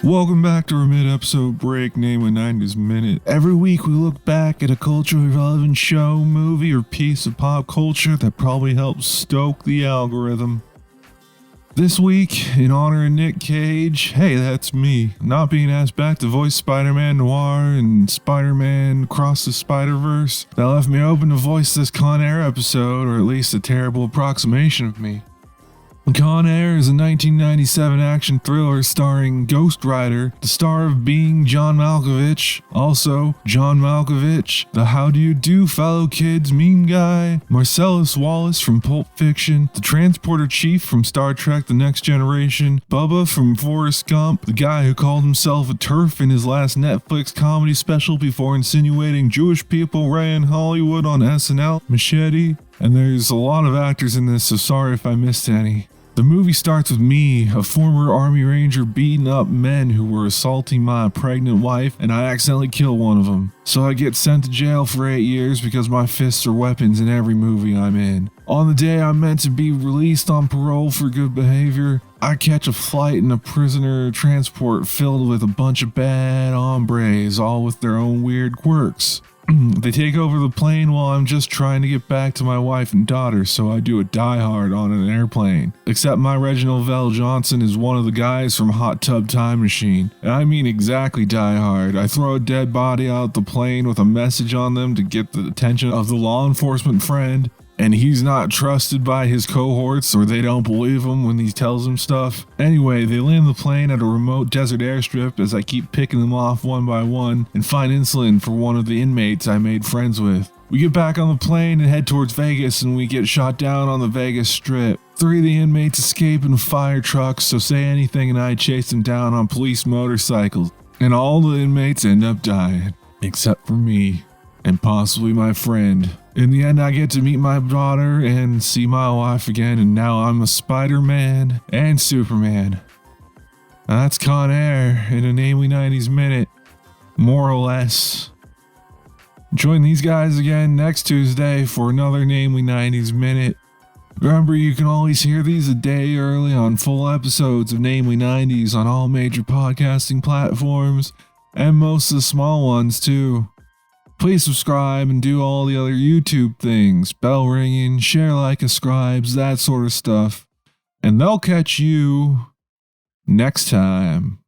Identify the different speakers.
Speaker 1: Welcome back to our mid-episode break, namely 90s Minute. Every week we look back at a culturally relevant show, movie, or piece of pop culture that probably helps stoke the algorithm. This week, in honor of Nick Cage, hey, that's me, not being asked back to voice Spider-Man Noir and Spider-Man Across the Spiderverse, that left me open to voice this Con Air episode, or at least a terrible approximation of me. Con Air is a 1997 action thriller starring Ghost Rider, the star of Being John Malkovich, also John Malkovich, the How Do You Do Fellow Kids meme guy, Marcellus Wallace from Pulp Fiction, the Transporter Chief from Star Trek The Next Generation, Bubba from Forrest Gump, the guy who called himself a TERF in his last Netflix comedy special before insinuating Jewish people ran Hollywood on SNL, Machete, and there's a lot of actors in this, so sorry if I missed any. The movie starts with me, a former Army Ranger, beating up men who were assaulting my pregnant wife, and I accidentally kill one of them. So I get sent to jail for 8 years because my fists are weapons in every movie I'm in. On the day I'm meant to be released on parole for good behavior, I catch a flight in a prisoner transport filled with a bunch of bad hombres, all with their own weird quirks. They take over the plane while I'm just trying to get back to my wife and daughter, so I do a Die Hard on an airplane. Except my Reginald Vell Johnson is one of the guys from Hot Tub Time Machine. And I mean exactly Die Hard. I throw a dead body out the plane with a message on them to get the attention of the law enforcement friend. And he's not trusted by his cohorts, or they don't believe him when he tells them stuff. Anyway, they land the plane at a remote desert airstrip as I keep picking them off one by one and find insulin for one of the inmates I made friends with. We get back on the plane and head towards Vegas, and we get shot down on the Vegas Strip. 3 of the inmates escape in fire trucks, so Say Anything and I chase them down on police motorcycles. And all the inmates end up dying, except for me, and possibly my friend. In the end, I get to meet my daughter and see my wife again, and now I'm a Spider-Man and Superman. Now that's Con Air in a Namely 90s Minute, more or less. Join these guys again next Tuesday for another Namely 90s Minute. Remember, you can always hear these a day early on full episodes of Namely 90s on all major podcasting platforms, and most of the small ones too. Please subscribe and do all the other YouTube things, bell ringing, share like a scribes, that sort of stuff. And they'll catch you next time.